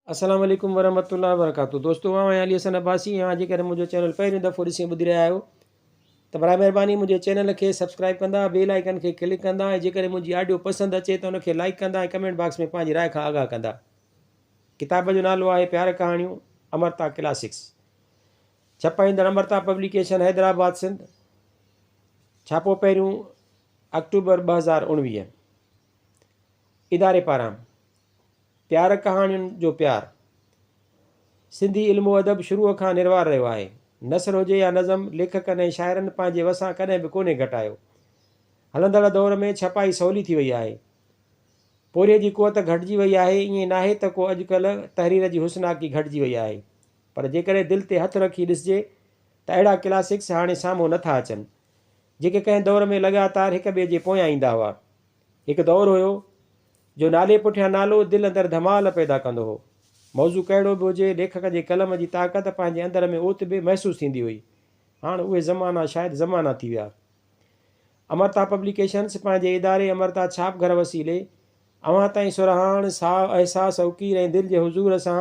अस्सलाम वालेकुम वरहमतुल्लाहि वबरकातुहू। दोस्तों आउं अली हसन अब्बासी यहाँ जेकर मुंहिंजो चैनल पहिरियों दफ़ो ॾिसी ॿुधी रहिया आहियो त बराए महिरबानी मुंहिंजे चैनल खे सब्सक्राइब कंदा, बेल आइकन खे क्लिक कंदा ऐं जेकर मुंहिंजी ऑडियो पसंदि अचे त उनखे लाइक कंदा ऐं कमेंट बॉक्स में पंहिंजी राय खां आगाह कंदा। किताब जो नालो आहे प्यार कहाणियूं अमरता क्लासिक्स। छपाईंदड़ अमरता पब्लिकेशन हैदराबाद सिंध। छापो पहिरियों अक्टूबर 2019। इदारे पारां प्यार कहाणियुनि जो प्यार। सिंधी इल्मो अदब शुरूअ खां निर्वार रहियो आहे। नसर हुजे या नज़म, लेखकनि ऐं शाइरनि पंहिंजे वसां कॾहिं बि कोन्हे घटायो। हलंदड़ दौर में छपाई सवली थी वई आहे, पोरीअ जी कुवत घटिजी वई आहे। ईअं नाहे त को अॼुकल्ह तहरीर जी हुस्नाकी घटिजी वई आहे, पर जेकॾहिं दिलि ते हथु रखी ॾिसिजे त अहिड़ा क्लासिक्स हाणे साम्हूं नथा अचनि जेके कंहिं दौर में लॻातार हिक ॿिए जे पोयां ईंदा हुआ। हिकु दौरु हुयो जो नाले पुठियां नालो दिलि अंदरि धमाल पैदा कंदो हो। मौज़ू कहिड़ो बि हुजे, लेखक जे कलम जी ताक़त पंहिंजे अंदर में ओत बि महसूसु थींदी हुई। हाणे उहे ज़माना शायदि ज़माना थी विया। अमरता पब्लिकेशन्स पंहिंजे इदारे अमरता छाप घर वसीले अव्हां ताईं सुरहाण साह अहसास उकीर ऐं दिलि जे हुज़ूर सां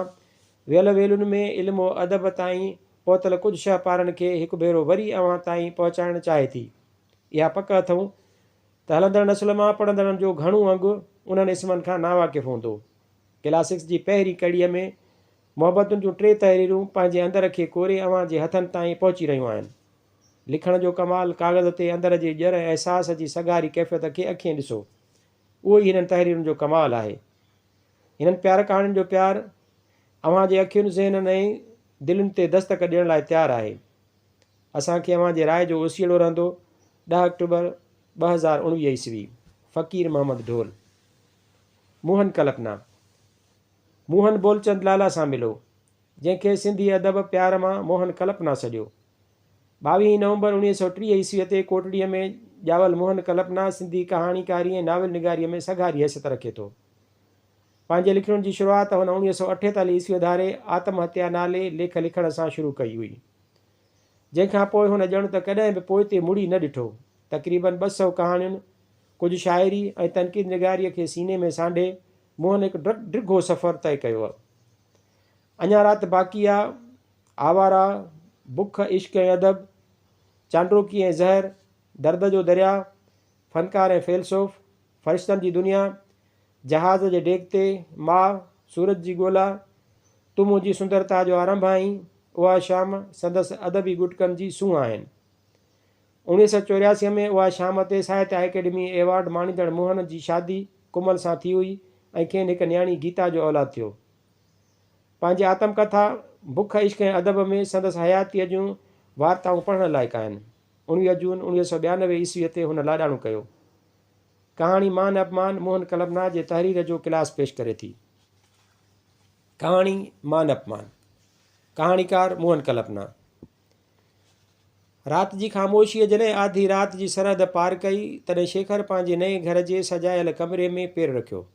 वियल वेलुनि में इल्मो अदब ताईं पहुतल कुझु शहपारनि खे हिकु भेरो वरी अव्हां ताईं पहुचाइणु चाहे थी। इहा पक अथऊं त हलंदड़ नस्ल मां पढ़ंदड़नि जो घणो अंगु उन्हनि इस्मनि खां नावाक़िफ़ हूंदो। क्लासिक्स जी पहिरीं कड़ीअ में मुहबतुनि जूं 3 तहरीरूं पंहिंजे अंदर खे कोरे अव्हां जे हथनि ताईं पहुची रहियूं आहिनि। लिखण जो कमाल, काग़ज़ ते अंदर जे ॼर अहसास जी सगारी कैफ़ियत खे अखियूं ॾिसो, उहो ई हिननि तहरीरुनि जो कमाल आहे। हिननि प्यार कहाणियुनि जो प्यार अव्हां जे अखियुनि, ज़हननि ऐं दिलुनि ते दस्तक ॾियण लाइ तयारु आहे। असांखे अव्हां जे राय जो उसीड़ो रहंदो। 10 अक्टूबर 2019 ईस्वी। फ़कीर मोहम्मद ढोल। मोहन कल्पना। मोहन बोलचंद लाला सां मिलो, जंहिंखे सिंधी अदब प्यार मां मोहन कल्पना सॾियो। 22 नवंबर 1930 ईस्वीअ ते कोटड़ीअ में ॼावल मोहन कल्पना सिंधी कहाणीकारी ऐं नाविल निगारीअ में सघारी हैसियत रखे थो। पंहिंजे लिखण जी शुरूआति हुन 1948 ईस्वीअ धारे आत्महत्या नाले लेख लिखण सां शुरू कई हुई, जंहिंखां पोइ हुन ॼण त कॾहिं बि पोइ ते मुड़ी न ॾिठो। तक़रीबन 200 कहाणियुनि, कुझु शाइरी ऐं तनक़ीद निगारीअ खे सीने में सांढे मोहन हिकु डिघो सफ़र तय कयो आहे। अञा राति बाक़ी आहे, आवारा, बुख इश्क ऐं अदब, चांड्रोकी ऐं ज़हर, दर्द जो दरिया, फ़नकार ऐं फ़ैलसोफ़, फ़रिश्तनि जी दुनिया, जहाज़ जे डेग ते, मां, सूरज जी ॻोल्हा, तूं मुंहिंजी सुंदरता जो आरंभ आहीं, उहा शाम संदसि अदबी गुटकनि जी सूंहं आहिनि। 1984 में उहा शाम ते साहित्य अकेडमी एवॉर्ड माणींदड़ मोहन जी शादी कुमल सां थी हुई ऐं खेनि हिकु न्याणी गीता जो औलाद थियो। पंहिंजी आत्मकथा बुख इश्क ऐं अदब में संदसि हयातीअ जूं वार्ताऊं पढ़ण लाइक़ु आहिनि। 19 जून 1992 ईस्वीअ ते हुन लाॾाणो कयो। कहाणी मान अपमान मोहन कल्पना जे तहरीर जो क्लास पेश करे थी। कहाणी मान अपमान। कहाणीकार मोहन कल्पना। राति जी ख़ामोशीअ जॾहिं आधी राति जी सरहद पार कई, तॾहिं शेखर पंहिंजे नए घर जे सजायल कमरे में पेर रखियो।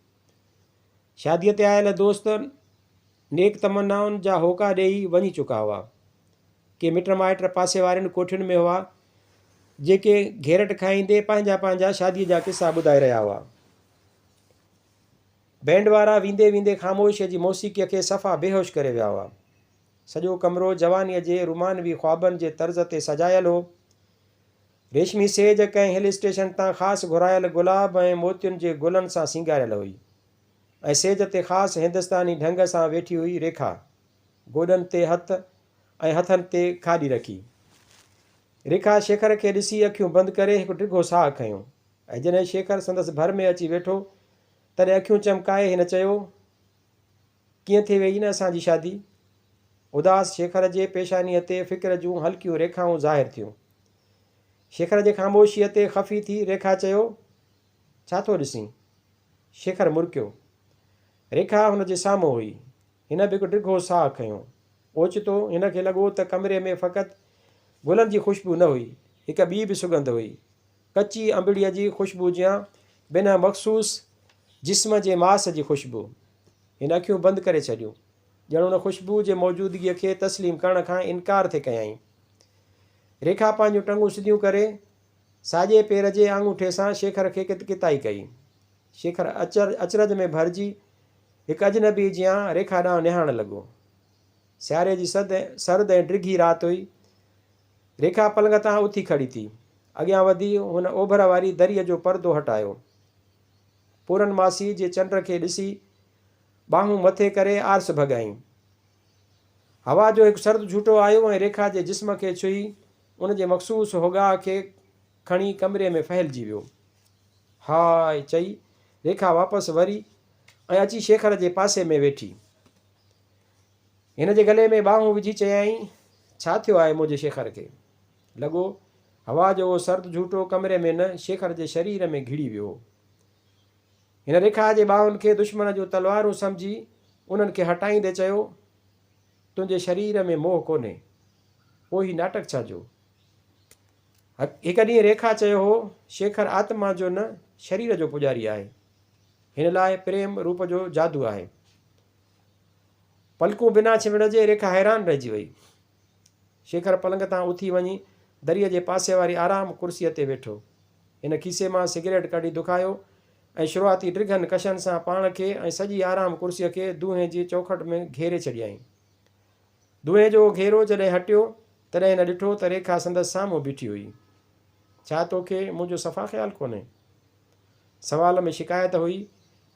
शादीअ ते आयल दोस्त नेक तमन्नाउनि जा होका ॾेई वञी चुका हुआ। के मिट माइट पासे वारनि कोठियुनि में हुआ, जेके घेरट खाईंदे पंहिंजा पंहिंजा शादीअ जा किसा ॿुधाए रहिया हुआ। बैंड वारा वेंदे वेंदे ख़ामोशीअ जी मौसीक़ीअ खे सफ़ा बेहोश करे विया हुआ। सॼो कमिरो जवानीअ जे रुमानवी ख्वाबनि जे तर्ज़ ते सजायल हो। रेशमी सेज कंहिं हिल स्टेशन तां ख़ासि घुरायल गुलाब ऐं मोतियुनि जे गुलनि सां सिंगारियल हुई, ऐं सेज ते ख़ासि हिंदुस्तानी ढंग सां वेठी हुई रेखा, गोॾनि ते हथ ऐं हथनि ते खाॾी रखी। रेखा शेखर खे ॾिसी अखियूं बंदि करे हिकु डिघो साहु खयों, ऐं जॾहिं शेखर संदसि भर में अची वेठो तॾहिं अखियूं चमकाए हिन चयो, कीअं थी वई न असांजी शादी? उदास शेखर जे पेशानीअ ते फ़िक्र जूं हल्कियूं रेखाऊं ज़ाहिर थियूं। शेखर जे ख़ामोशीअ ते ख़फ़ी थी रेखा चयो, छा थो ॾिसीं? शेखर मुरकियो। रेखा हुन जे साम्हूं हुई। हिन बि हिकु डिघो साहु खयों। ओचितो हिन खे लॻो त कमरे में फ़क़ति गुलनि जी ख़ुशबू न हुई, हिकु ॿी बि सुगंध हुई, कची अंबड़ीअ जी ख़ुशबू जियां बिना मख़सूस जिस्म जे मास जी ख़ुशबू। हिन अखियूं बंदि करे छॾियूं, ॼण हुन ख़ुशबू जे मौजूदगीअ खे तस्लीम करण खां इनकार थे कयईं। रेखा पंहिंजूं टंगूं सिधियूं करे साॼे पेर जे आङूठे सां शेखर खे किताई कई। शेखर अचरज में भरिजी हिकु अजनबी जियां रेखा ॾांहुं निहारणु लॻो। सियारे जी सर्द ऐं डिघी राति हुई। रेखा पलंग तां उथी खड़ी थी। अॻियां वधी हुन ओभर वारी दरीअ जो परदो हटायो। पूरनमासी जे चंड खे ॾिसी बाहूं मथे करे आरस भॻाई। हवा जो हिकु सर्द झूटो आयो ऐं रेखा जे जिस्म खे छुई उन जे मख़सूस होगाह खे खणी कमरे में फहिलिजी वियो। हाय चई रेखा वापसि वरी ऐं अची शेखर जे पासे में वेठी। हिन जे गले में बाहूं विझी चयाईं, छा थियो आहे मुंहिंजे शेखर खे? लॻो हवा जो उहो सर्द झूटो कमरे में न, शेखर जे शरीर में घिड़ी वियो। हिन रेखा जे बाहुनि खे दुश्मन जूं तलवारूं सम्झी उन्हनि खे हटाईंदे चयो, तुंहिंजे शरीर में मोह कोन्हे, पोइ ही नाटक छा जो? हिकु ॾींहुं रेखा चयो हो, शेखर आत्मा जो न शरीर जो पुॼारी आहे। हिन लाइ प्रेम रूप जो जादू आहे। पलकूं बिना छिमण जे रेखा हैरान रहिजी वई। शेखर पलंग तां उथी वञी दरीअ जे पासे वारी आराम कुर्सीअ ते वेठो। हिन खीसे मां सिगरेट कढी दुखायो ऐं शुरूआती ड्रिघनि कशनि सां पाण खे ऐं सॼी आराम कुर्सीअ खे दूंहें जी चौखट में घेरे छॾियईं। दूंहें जो घेरो जॾहिं हटियो तॾहिं हिन ॾिठो त रेखा संदसि साम्हूं बीठी हुई। छा तोखे मुंहिंजो सफ़ा ख़्यालु कोन्हे? सवाल में शिकायत हुई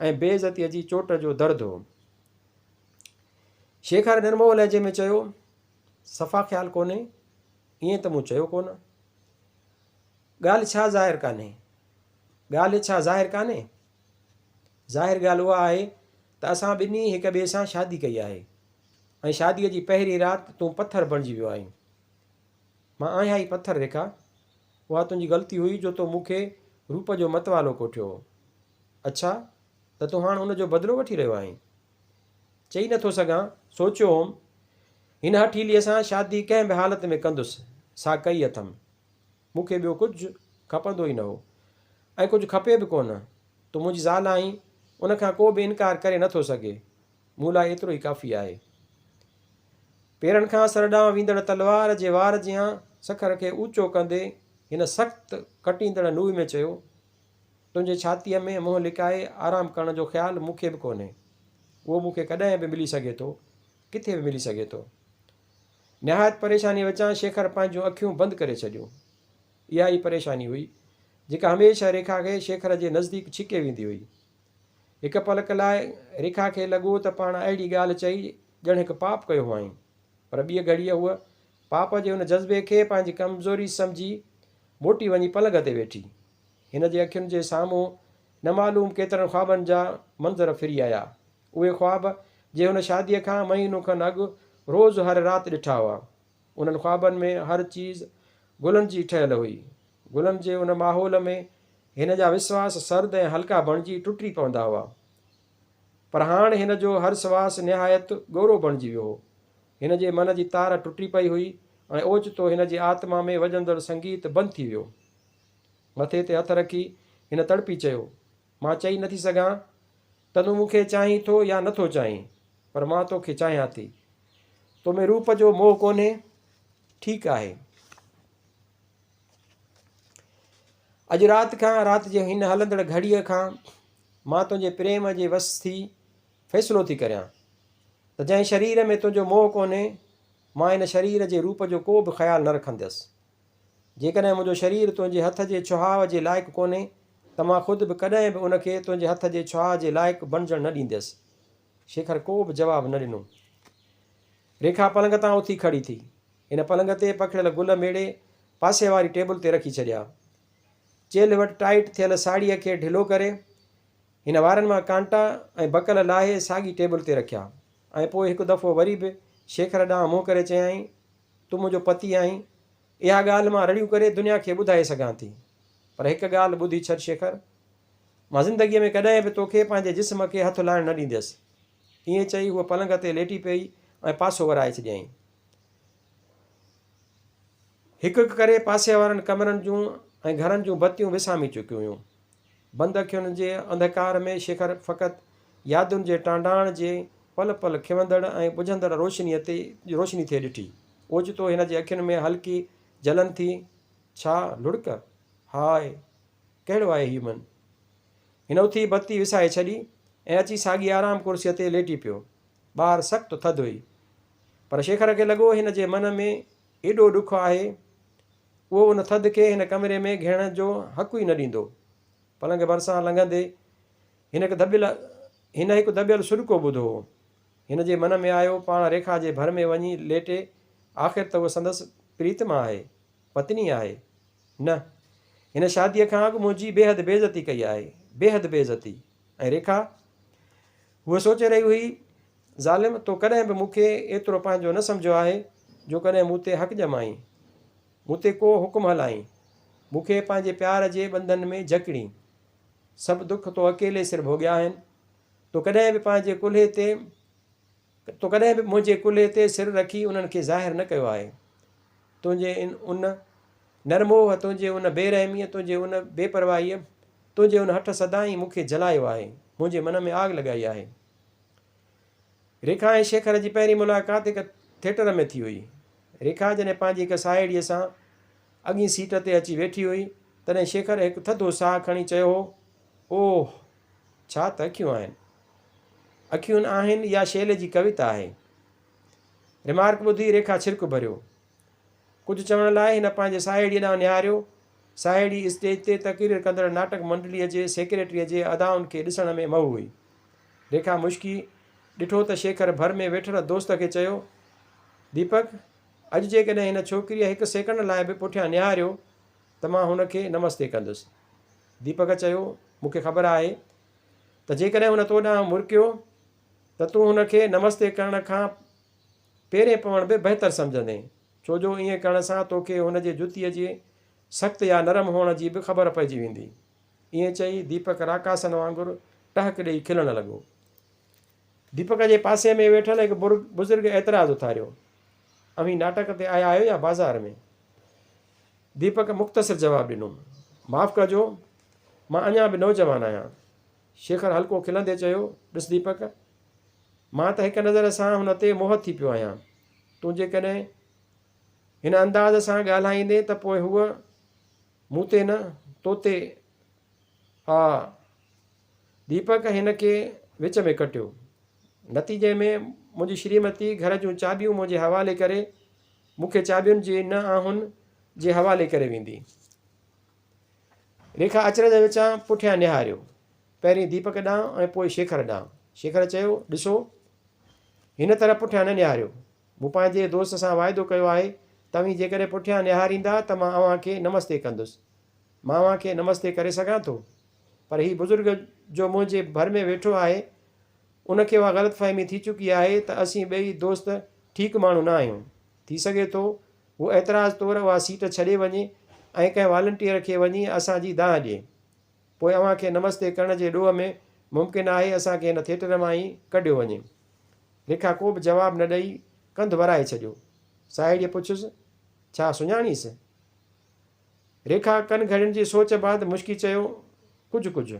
ऐं बेइज़तीअ जी चोट जो दर्द हो। शेखर निर्मोह लहजे में चयो, सफ़ा ख़्यालु कोन्हे? ईअं त मूं चयो कोन। ॻाल्हि छा ज़ाहिर कान्हे? ॻाल्हि छा ज़ाहिर कान्हे? ज़ाहिर ॻाल्हि उहा आहे त असां ॿिन्ही हिक ॿिए सां शादी कई आहे ऐं शादीअ जी पहिरीं राति तूं पथर बणिजी वियो आहीं। मां आहियां ई पथर रेखा। उहा तुंहिंजी ग़लती हुई जो तो मूंखे रूप जो मतवालो कोठियो। अच्छा त तूं हाणे उनजो बदिलो वठी रहियो आहीं? चई नथो सघां, सोचियो हुउमि हिन हठीलीअ सां शादी कंहिं बि हालति में कंदुसि, सा कई अथमि। मूंखे ॿियो कुझु खपंदो ई न हो ऐं कुझु खपे बि कोन। तूं मुंहिंजी ज़ाल आहीं, उनखां को बि इनकार करे नथो सघे। मूं लाइ एतिरो ई काफ़ी आहे। पेरनि खां सर ॾांहुं वेंदड़ तलवार जे वार जियां सखर खे ऊचो कंदे हिन सख़्तु कटींदड़ नुंहं में चयो, तुंहिंजे छातीअ में मुंहुं लिकाए आराम करण जो ख़्यालु मूंखे बि कोन्हे। उहो मूंखे कॾहिं बि मिली सघे थो, किथे बि मिली सघे थो। निहायत परेशानीअ विचां शेखर पंहिंजूं अखियूं बंदि करे छॾियूं। इहा ई परेशानी हुई जेका हमेशह रेखा खे शेखर जे नज़दीक छिके वेंदी हुई। हिकु पलक लाइ रेखा खे लॻो त पाण अहिड़ी ॻाल्हि चई ॼण हिकु पाप कयो हुअईं, पर ॿीअ घड़ीअ हूअ पाप जे हुन जज़्बे खे पंहिंजी कमज़ोरी सम्झी मोटी वञी पलंग ते वेठी। हिन जे अखियुनि जे साम्हूं न मालूम केतिरनि ख़्वाबनि जा मंज़र फिरी आया। उहे ख़्वाब जे हुन शादीअ खां महीनो खनि अॻु रोज़ु हर राति ॾिठा हुआ। उन्हनि ख़्वाबनि में हर चीज़ गुलनि जी ठहियलु हुई। गुलनि जे उन माहौल में हिन जा विश्वास सर्द ऐं हल्का बणिजी टुटी पवंदा हुआ। पर हाणे हिन जो हर श्वास निहायत ॻोरो बणिजी वियो हो। हिन जे मन जी तार टुटी पई हुई ऐं ओचितो हिन जी आत्मा में वॼंदड़ संगीत बंदि थी वियो। मथे ते हथु रखी हिन तड़पी चयो, मां चई नथी सघां त तूं मूंखे चाहीं थो या नथो चाहीं, पर मां तोखे चाहियां थी। तो में रूप जो मोह कोन्हे? ठीकु आहे। अॼु राति खां, राति जे हिन हलंदड़ घड़ीअ खां मां तुंहिंजे प्रेम जे वस थी फ़ैसिलो थी करियां त जंहिं शरीर में तुंहिंजो मोह कोन्हे, मां हिन शरीर जे रूप जो को बि ख़्यालु न रखंदसि। जेकॾहिं मुंहिंजो शरीर तुंहिंजे हथ जे छुहाव जे लाइक़ु कोन्हे त मां ख़ुदि बि कॾहिं बि उनखे तुंहिंजे हथ जे छुहाव जे लाइक़ु बणिजणु न ॾींदसि। शेखर को बि जवाबु न ॾिनो। रेखा पलंग तां उथी खड़ी थी। हिन पलंग ते पखिड़ियल गुल मेड़े पासे वारी टेबल ते रखी छॾिया। चेल वटि टाइट थियल साड़ीअ खे ढिलो करे हिन वारनि मां कांटा ऐं बकल लाहे साॻी टेबल ते रखिया ऐं पोइ हिकु दफ़ो वरी बि शेखर ॾांहुं मुंहुं करे चयाईं, तूं मुंहिंजो पति आहीं। इहा ॻाल्हि मां रड़ियूं करे दुनिया खे ॿुधाए सघां थी, पर हिकु ॻाल्हि ॿुधी छॾ शेखर, मां ज़िंदगीअ में कॾहिं बि तोखे पंहिंजे जिस्म खे हथु लाइणु न ॾींदसि। ईअं चई हूअ पलंग ते लेटी पई ऐं पासो वराए छॾियईं। हिकु हिकु करे पासे वारनि कमरनि जूं ऐं घरनि जूं बतियूं विसामी चुकियूं हुयूं। बंदि अखियुनि जे अंधकार में शेखर फ़क़ति यादुनि जे टांडाण जे पल पल खिवंदड़ ऐं बुझंदड़ रोशनी थे ॾिठी। ओचितो हिन जे अखियुनि में हल्की जलन थी। छा लुड़क? हाय कहिड़ो आहे हीउ मन? हिन उथी बत्ती विसाए छॾी ऐं अची साॻी आराम कुर्सीअ ते लेटी पियो। ॿाहिरि सख़्तु थधि हुई, पर शेखर खे लॻो हिन जे मन में एॾो ॾुख आहे, उहो उन थधि खे हिन कमरे में घेरण जो हक़ु ई न ॾींदो। पलंग भरिसां लंघंदे हिन हिकु दॿियल सुॾिको ॿुधो हो। हिन जे मन में आयो पाण रेखा जे भर में वञी लेटे। आख़िर त उहा संदसि प्रीतमा आहे, पत्नी आहे। न, हिन शादीअ खां अॻु मुंहिंजी बेहद बेइज़ती कई आहे, बेहद बेइज़ती। ऐं रेखा, उहा सोचे रही हुई, ज़ालिम, तो कॾहिं बि मूंखे एतिरो पंहिंजो न सम्झो आहे जो कॾहिं मूं ते हक़ ॼमाई, मूं ते को हुकुम हलाई, मूंखे पंहिंजे प्यार जे ॿंधन में जकड़ी। सभु दुख तो अकेले सिर भोॻिया आहिनि। तो कॾहिं बि मुंहिंजे कुल्हे ते सिर रखी उन्हनि खे ज़ाहिर न कयो आहे। तुंहिंजे उन नरमोह, तुंहिंजे उन बेरहमीअ, तुंहिंजे उन बेपरवाहीअ, तुंहिंजे उन हठ सदाईं मूंखे जलायो आहे, मुंहिंजे मन में आग लॻाई आहे। रेखा ऐं शेखर जी पहिरीं मुलाक़ात हिकु थिएटर में थी हुई। रेखा जॾहिं पंहिंजी हिकु साहेड़ीअ सां अॻी सीट ते अची वेठी हुई, तॾहिं शेखर हिकु थधो साहु खणी चयो हो, ओह, छा त अखियूं आहिनि! अखियुनि आहिनि या शेले जी कविता आहे। रिमार्क ॿुधी रेखा छिरक भरियो। कुझु चवण लाइ हिन पंहिंजे साहेड़ीअ ॾांहुं निहारियो। साहेड़ी स्टेज ते तक़रीर कंदड़ नाटक मंडलीअ जे सेक्रेटरीअ जे अदाउनि खे ॾिसण में मऊ हुई। रेखा मुश्की ॾिठो त शेखर भर में वेठल दोस्त खे चयो, दीपक, अॼु जेकॾहिं हिन छोकिरीअ हिकु सेकंड लाइ बि पुठियां निहारियो त मां हुनखे नमस्ते कंदुसि। दीपक चयो, मूंखे ख़बर आहे त जेकॾहिं हुन तो ॾांहुं मुरकियो त तूं हुनखे नमस्ते करण खां पेरे पवण बि बहितर सम्झंदे, छो जो ईअं करण सां तोखे हुनजे जुतीअ जे सख़्तु या नरम हुअण जी बि ख़बर पइजी वेंदी। ईअं चई दीपक राकासन वांगुरु टहक ॾेई खिलण लॻो। दीपक जे पासे में वेठल हिकु बुज़ुर्ग एतिराज़ु उथारियो, अमीं नाटक ते आया आहियो या बाज़ार में? दीपक मुख़्तसिर जवाबु ॾिनो, माफ़ु कजो, मां अञा बि नौजवान आहियां। शेखर हल्को खिलंदे चयो, ॾिस दीपक, मां त हिकु नज़र सां हुन ते मोहित थी पियो आहियां। तूं जेकॾहिं हिन अंदाज़ सां ॻाल्हाईंदे त पोइ हूअ मूं ते न, तो ते। हा, दीपक हिन खे विच में कटियो। नतीजे में मुंहिंजी श्रीमती घर जूं चाबियूं मुंहिंजे हवाले करे, मूंखे चाबियुनि जे न आहुनि जे हवाले करे वेंदी। रेखा अचरज विचां पुठियां निहारियो, पहिरीं दीपक ॾांहुं ऐं पोइ शेखर ॾांहुं। शेखर चयो, ॾिसो, हिन तरह पुठियां न निहारियो। मूं पंहिंजे दोस्त सां वाइदो कयो आहे, तव्हीं जेकॾहिं पुठियां निहारींदा त मां अव्हांखे नमस्ते कंदुसि। मां अव्हांखे नमस्ते करे सघां थो, पर हीउ बुज़ुर्ग जो मुंहिंजे भर में वेठो आहे, उनखे उहा ग़लतफ़हमी थी चुकी आहे त असीं ॿई दोस्त ठीकु माण्हू न आहियूं। थी सघे थो उहो एतिराज़ तौरु उहा सीट छॾे वञे ऐं कंहिं वॉलंटियर खे वञी असांजी दाह ॾिए। पोइ अव्हांखे नमस्ते करण जे ॾोह में मुमकिन आहे असांखे हिन थिएटर मां ई कढियो वञे। रेखा को बि जवाबु न ॾेई कंधु वराए छॾियो। साहेड़ीअ पुछियुसि, छा सुञाणीसि? रेखा कन घड़ियुनि जी सोच बाद मुश्की चयो, कुझु कुझु।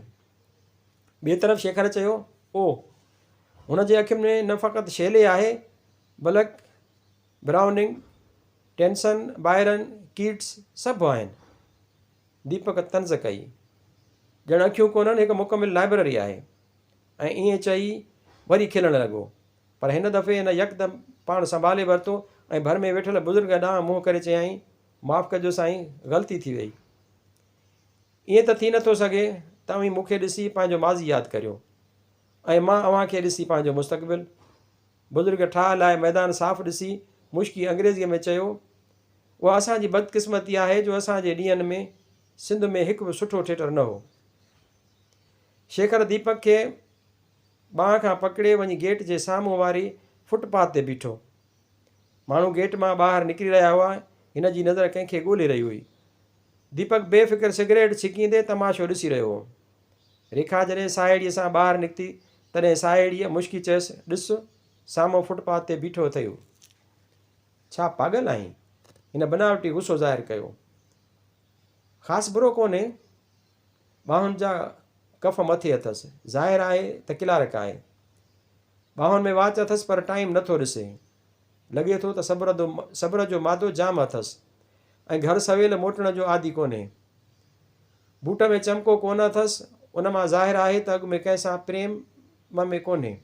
ॿिए तरफ़ शेखर चयो, ओह, हुन जे अखियुनि में न फ़क़ति शेले आहे, बल्कि ब्राउनिंग, टेंसन, बायरन, कीट्स सभु आहिनि। दीपक तंज़ कई, ॼण अखियूं कोन्हनि, हिकु मुकमिल लाइब्रेरी आहे। ऐं ईअं चई वरी खिलण लॻो, पर हिन दफ़े हिन यकदमि पाण संभाले वरितो ऐं भर में वेठल बुज़ुर्ग ॾांहुं मुंहुं करे चयाईं, माफ़ु कजो साईं, ग़लती थी वई। ईअं त थी नथो सघे, तव्हीं मूंखे ॾिसी पंहिंजो माज़ी यादि करियो ऐं मां अव्हांखे ॾिसी पंहिंजो मुस्तक़बिल। बुज़ुर्ग ठाह लाइ मैदान साफ़ु ॾिसी मुश्की अंग्रेज़ीअ में चयो, उहा असांजी बदकिस्मती आहे जो असांजे ॾींहंनि में सिंध में हिकु बि सुठो थिएटर न हो। शेखर दीपक खे ॿांह खां पकिड़े वञी गेट जे साम्हूं वारी फुटपाथ ते बीठो। माण्हू गेट मां ॿाहिरि निकिरी रहिया हुआ। हिन जी नज़र कंहिंखे ॻोल्हे रही हुई। दीपक बेफ़िक्र सिगरेट छिकींदे तमाशो ॾिसी रहियो हो। रेखा जॾहिं साहेड़ीअ सां ॿाहिरि निकिती तॾहिं साहेड़ीअ मुश्की चयसि, ॾिस, साम्हूं फुटपाथ ते बीठो अथई। छा पागल आहीं? हिन बनावटी गुस्सो ज़ाहिरु कयो। ख़ासि बुरो कोन्हे, ॿाहुनि जा कफ़ मथे अथसि, ज़ाहिर आहे त किलारक आहे। ॿाहुनि में वाच अथसि पर टाइम नथो ॾिसे। लॻे थो त सब्र जो मादो जाम अथसि ऐं घर सवेल मोटण जो आदि कोन्हे। बूट में चमको कोन अथसि, उन मां ज़ाहिर आहे त अॻु में कंहिंसां प्रेम में कोन्हे,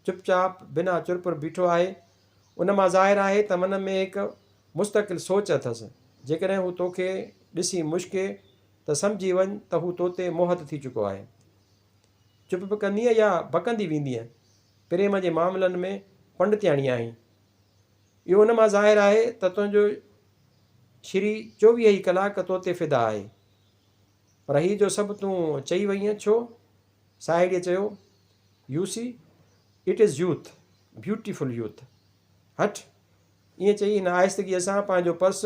चुपचाप बिना चुरपुर बीठो आहे। उन मां ज़ाहिर आहे त मन में हिकु मुस्तक़िल सोच अथसि। जेकॾहिं हू तोखे ॾिसी मुश्के त सम्झी वञ त हू तो ते मोहत थी चुको आहे। चुप बि कंदीअ या बकंदी वेंदीअ, प्रेम जे मामलनि में पंडित्याणी आहीं। इहो उन मां ज़ाहिर आहे त तुंहिंजो श्री 24 ई कलाक तो ते फ़िदा आहे। पर हीउ जो सभु तूं चई वईअ छो? साहेड़ीअ चयो, you see it is youth, beautiful youth. हट, ईअं चई हिन आहिस्तगीअ सां पंहिंजो पर्स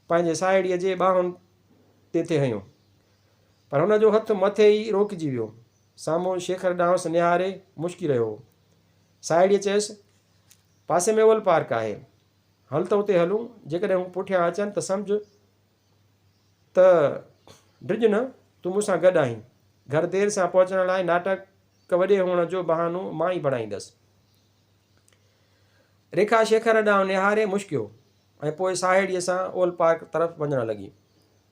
पंहिंजे साहेड़ीअ जे ॿाहुनि ते हयो, पर हुन जो हथु मथे ई रोकिजी वियो। साम्हूं शेखर ॾांहुं निहारे मुश्की रहियो। साहेड़ीअ चयसि, पासे में ओल पार्क आहे, हल त उते हलूं। जेकॾहिं हू पुठियां अचनि त सम्झ त ड्रिज न, तूं मूंसां गॾु आहीं। घर देरि सां पहुचण लाइ नाटक वॾे हुअण जो बहानो मां ई बणाईंदसि। रेखा शेखर ॾांहुं निहारे मुश्कियो ऐं पोइ साहेड़ीअ सां ओल पार्क तरफ़ वञणु लॻी।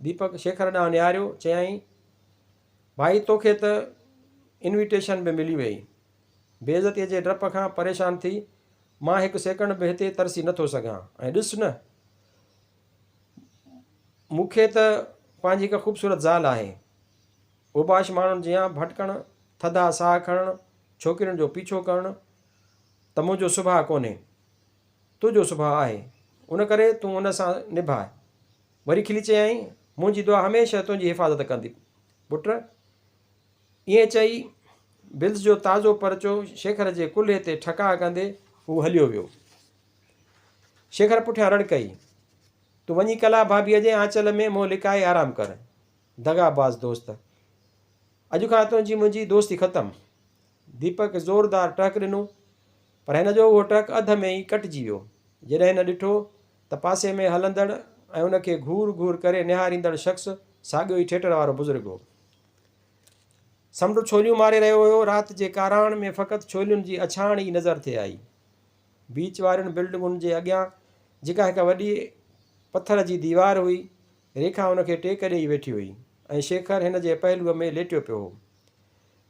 दीपक शेखर ॾांहुं निहारियो, चयाईं, भाई तोखे त इन्विटेशन बि मिली वई। बेइज़तीअ जे डप खां परेशान थी मां हिकु सेकंड बि हिते तरसी नथो सघां। ऐं ॾिस न, मूंखे त पंहिंजी हिकु ख़ूबसूरत ज़ाल आहे। उबाश माण्हुनि जीअं भटकणु, थधा साह खणणु, छोकिरियुनि जो पीछो करणु त मुंहिंजो सुभाउ कोन्हे, तुंहिंजो सुभाउ आहे। उन करे तूं उन सां निभाए। वरी खिली चयाईं, मुंहिंजी दुआ हमेशह तुंहिंजी हिफ़ाज़त कंदी पुट। ईअं चई बिल्स जो ताज़ो परचो शेखर जे कुल्हे ते ठका कंदे हू हलियो वियो। शेखर पुठियां रड़ कई, तूं वञी कला भाभीअ जे आंचल में मुंहुं लिकाए आराम कर। दगाबाज़ दोस्त, अॼु खां तुंहिंजी मुंहिंजी दोस्ती ख़तमु। दीपक ज़ोरदार टहक ॾिनो, पर हिन जो उहो टहक अध में ई कटिजी वियो जॾहिं हिन ॾिठो त पासे में हलंदड़ ऐं उनखे घूर घूर करे निहारींदड़ शख़्स साॻियो ई थिएटर वारो बुज़ुर्ग हो। समुंड छोलियूं मारे रहियो हुयो। राति जे काराण में फ़क़ति छोलियुनि जी अछाण ई नज़र थे आई। बीच वारियुनि बिल्डिंगुनि जे अॻियां जेका हिकु वॾी पथर जी दीवार हुई, रेखा हुनखे टेक ॾेई वेठी हुई ऐं शेखर हिन जे पहलूअ में लेटियो पियो हो।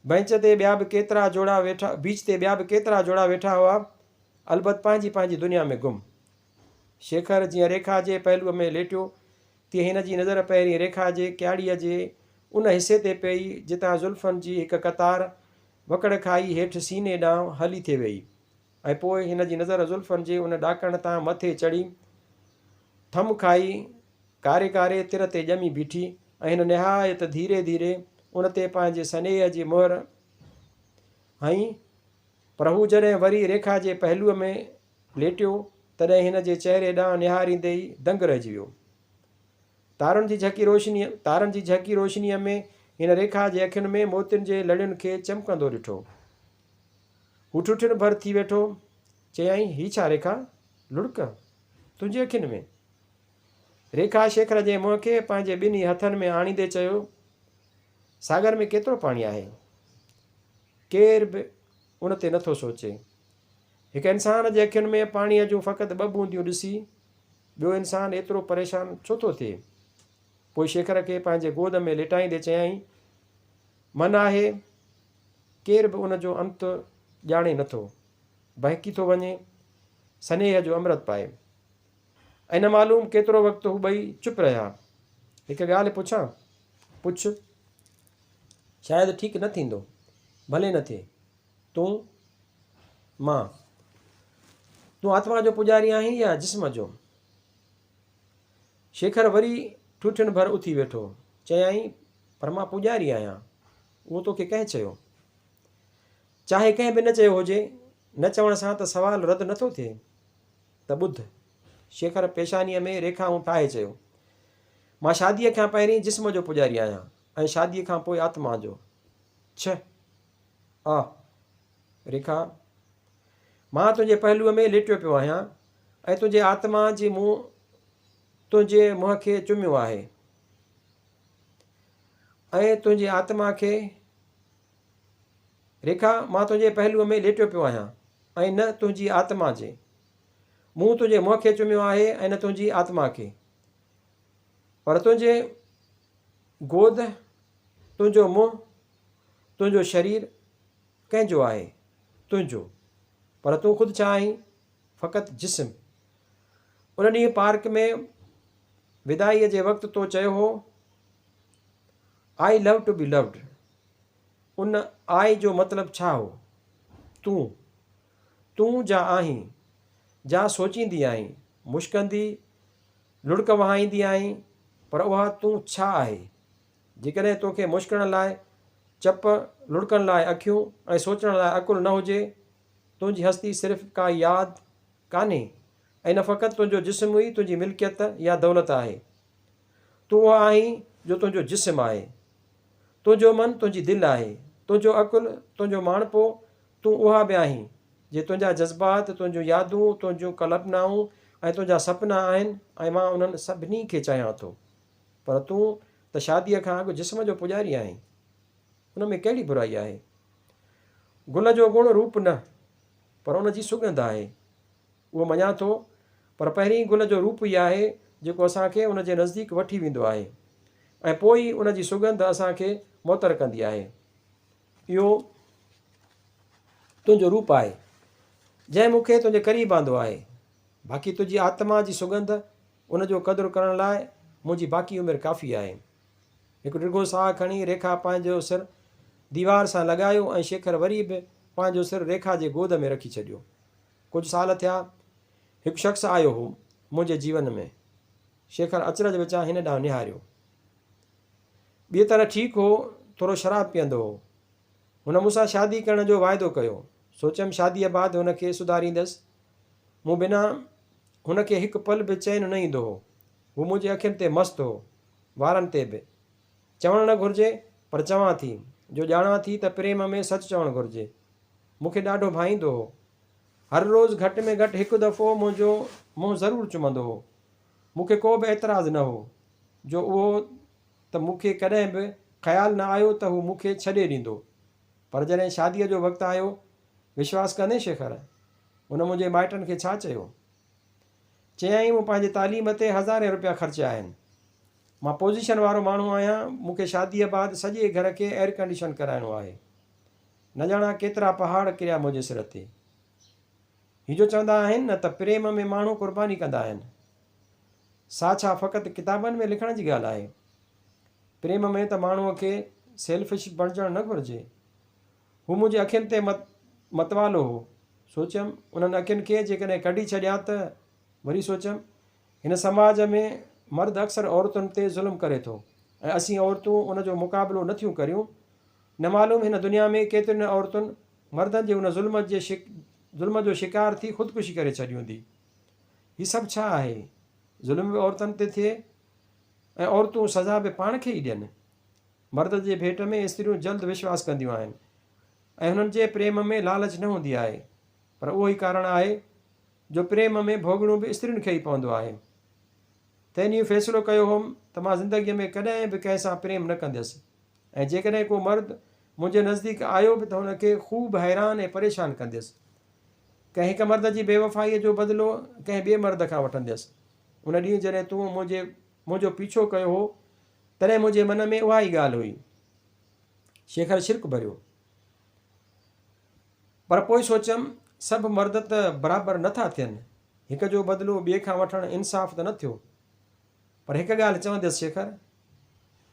बेंच ते ॿिया बि केतिरा जोड़ा वेठा बीच ते ॿिया बि केतिरा जोड़ा वेठा हुआ, अलबत् पंहिंजी पंहिंजी दुनिया में गुम। शेखर जीअं रेखा जे पहलूअ में लेटियो, तीअं हिन जी नज़र पहिरीं रेखा जे क्याड़ीअ जे उन हिसे ते पई जितां ज़ुल्फ़नि जी हिकु कतार वकड़ खाई हेठि सीने ॾांहुं हली थी वई, ऐं पोइ हिन जी नज़र ज़ुल्फ़नि जे उन ॾाकण तां मथे चढ़ी थम खाई कारे कारे तिर ते ॼमी बीठी ऐं हिन निहायत धीरे धीरे उन ते पंहिंजे स्नेह जी मुहर हईं। पर हू जॾहिं वरी रेखा जे पहलूअ में लेटियो तॾहिं हिन जे चहिरे ॾांहुं निहारींदे ई दंग रहिजी वियो। तारनि जी झकी रोशनीअ में हिन रेखा जे अखियुनि में मोतियुनि जे लड़ियुनि खे चमकंदो ॾिठो। हू ठुठियुनि भर थी वेठो। चयाईं, ही छा रेखा, लुड़क तुंहिंजी अखियुनि में? रेखा शेखर जे मुंहं खे पंहिंजे ॿिन्ही हथनि में आणींदे चयो, सागर में केतिरो पाणी आहे, केर बि उन ते नथो सोचे। हिकु इंसान जे अखियुनि में पाणीअ जूं फ़क़ति 2 बूंदियूं ॾिसी ॿियो इंसानु एतिरो परेशान छो थो थिए? पोइ शेखर खे पंहिंजे गोद में लेटाईंदे चयाईं, मन आहे केर बि उन जो अंत ॼाणे नथो, बहिकी थो वञे, स्नेह जो अमृत पाए। ऐं न मालूम केतिरो वक़्तु हू ॿई चुप रहिया। हिकु ॻाल्हि पुछां? पुछ। शायदि ठीकु न थींदो, भले न थिए। तूं आत्मा जो पुॼारी आहीं या जिस्म जो? शेखर वरी ठुठियुनि भर उथी वेठो। चयाईं, पर मां पुॼारी आहियां। उहो तोखे कंहिं चयो? चाहे कंहिं बि न चयो हुजे, न चवण सां त सवालु रद्द नथो थिए। त ॿुध, शेखर पेशानीअ में रेखाऊं ठाहे चयो, मां शादीअ खां पहिरीं जिस्म जो पुॼारी आहियां ऐं शादीअ खां पोइ आत्मा जो। रेखा, मां तुंहिंजे पहलूअ में लेटियो पियो आहियां ऐं तुंहिंजे आत्मा जे तुंहिंजे मुंहं खे चुमियो आहे ऐं तुंहिंजी आत्मा खे। रेखा, मां तुंहिंजे पहलूअ में लेटियो पियो आहियां ऐं न तुंहिंजी आत्मा जे। मूं तुंहिंजे मुंहं खे चुमियो आहे ऐं न तुंहिंजी आत्मा खे। पर तुंहिंजे गोद, तुंहिंजो मुंहुं, तुंहिंजो शरीर कंहिंजो आहे, तुंहिंजो, पर तूं ख़ुदि छा आहीं? फ़क़ति जिस्म। उन ॾींहुं पार्क में विदाईअ जे वक़्तु तो चयो हो, I love to be loved. उन आई जो मतिलबु छा हो? तूं जा आहीं, जा सोचींदी आहीं, मुश्कंदी, लुड़क वहाईंदी आहीं, पर उहा तूं छा आहे? जेकॾहिं तोखे मुश्कण लाइ चप, लुड़कण लाइ अखियूं ऐं सोचण लाइ अकुलु न हुजे, तुंहिंजी हस्ती सिर्फ़ु का यादि कान्हे ऐं न फ़क़ति तुंहिंजो जिस्म ई तुंहिंजी मिल्कियत या दौलत आहे। तूं उहा आहीं जो तुंहिंजो जिस्म आहे, तुंहिंजो मन तुंहिंजी दिलि आहे, तुंहिंजो अकुलु, तुंहिंजो माणपो, तूं उहा बि आहीं जे तुंहिंजा जज़्बात, तुंहिंजूं यादूं, तुंहिंजूं कल्पनाऊं ऐं तुंहिंजा सपना आहिनि ऐं मां उन्हनि सभिनी खे चाहियां थो। पर तूं त शादीअ खां अॻु जिस्म जो पुॼारी आहीं। उन में कहिड़ी बुराई आहे? गुल जो गुण रूप न, पर उन जी सुगंध आहे, उहो मञा थो, पर पहिरीं गुल जो रूप ई आहे जेको असांखे उन जे नज़दीक वठी वेंदो आहे ऐं पोइ ई उन जी सुगंध असांखे मुअतर कंदी आहे। इहो तुंहिंजो रूप आहे जंहिं मूंखे तुंहिंजे क़रीब आंदो आहे। बाक़ी तुंहिंजी आत्मा जी सुगंध, उन जो क़दुरु करण लाइ मुंहिंजी बाक़ी उमिरि काफ़ी आहे। हिकु डिघो साहु खणी रेखा पंहिंजो सिर दीवार सां लॻायो ऐं शेखर वरी बि पंहिंजो सिर रेखा जे गोद में रखी छॾियो। कुझु साल थिया, हिकु शख़्स आयो हो मुंहिंजे जीवन में। शेखर अचरज विचां हिन ॾांहुं निहारियो। ॿिए तरह ठीकु हो, थोरो शराब पीअंदो हो। हुन मूंसां शादी करण जो वाइदो कयो। सोचियमि शादीअ बाद हुनखे सुधारींदसि। मूं बिना हुनखे हिकु पल बि चैन न ईंदो हो। हू मुंहिंजे अखियुनि ते मस्तु हो, वारनि ते बि। चवणु न घुरिजे, पर चवां थी जो ॼाणा थी त प्रेम में सच चवणु घुरिजे। मूंखे ॾाढो भाईंदो हो। हर रोज़ु घटि में घटि हिकु दफ़ो मुंहिंजो मुंहुं ज़रूरु चुमंदो हो। मूंखे को बि एतिराज़ु न हो जो उहो त मूंखे कॾहिं बि ख़्यालु न आयो त हू मूंखे छॾे ॾींदो। पर जॾहिं शादीअ जो वक़्तु आयो, विश्वासु कंदे शेखर, हुन मुंहिंजे माइटनि खे छा चयो? चयाईं, मूं पंहिंजी तालीम ते हज़ारे रुपया ख़र्चिया आहिनि। मां पोज़ीशन वारो माण्हू आहियां। मूंखे शादीअ बाद सॼे घर खे एयर कंडीशन कराइणो आहे। न ॼाणा केतिरा पहाड़ किरिया मुंहिंजे सिर ते। हीअ जो चवंदा आहिनि न त प्रेम में माण्हू क़ुर्बानी कंदा आहिनि, सा छा फ़क़ति किताबनि में लिखण जी ॻाल्हि आहे? प्रेम में त माण्हूअ खे सेल्फिश बणिजणु न घुरिजे। हू मुंहिंजे अखियुनि ते मतवालो हो। सोचियमि, उन्हनि अखियुनि खे जेकॾहिं कढी छॾिया त? वरी सोचियमि, हिन समाज में मर्द अक्सर औरतुनि ते ज़ुल्म करे थो ऐं असीं औरतूं उन जो मुक़ाबिलो नथियूं करियूं। न मालूम हिन दुनिया में केतिरियुनि औरतुनि मर्दनि जे उन ज़ुल्म जो शिकार थी ख़ुदकुशी करे छॾी हूंदी। हीअ सभु छा आहे? ज़ुल्म बि औरतुनि ते थिए ऐं औरतूं सज़ा बि पाण खे ई ॾियनि। मर्द जे भेट में स्त्रियूं जल्द विश्वास कंदियूं आहिनि ऐं हुननि जे प्रेम में लालच न हूंदी आहे। पर उहो ई कारण आहे जो प्रेम में भोगणो बि स्त्रियुनि खे ई पवंदो आहे। तंहिं ॾींहुं फ़ैसिलो कयो हुउमि त मां ज़िंदगीअ में कॾहिं बि कंहिंसां प्रेम न कंदसि ऐं जेकॾहिं को मर्द मुंहिंजे नज़दीक आयो बि त हुनखे ख़ूब हैरान ऐं परेशान कंदसि। कंहिं हिकु मर्द जी बेवफ़ाईअ जो बदिलो कंहिं ॿिए मर्द खां वठंदसि। उन ॾींहुं जॾहिं तूं मुंहिंजो पीछो कयो हो, तॾहिं मुंहिंजे मन में उहा ई ॻाल्हि हुई। शेखर शिरक भरियो। पर पोइ सोचियमि, सभु मर्द त बराबरि नथा थियनि। हिक जो बदिलो ॿिए खां वठणु इंसाफ़ त न थियो। पर हिकु ॻाल्हि चवंदसि शेखर,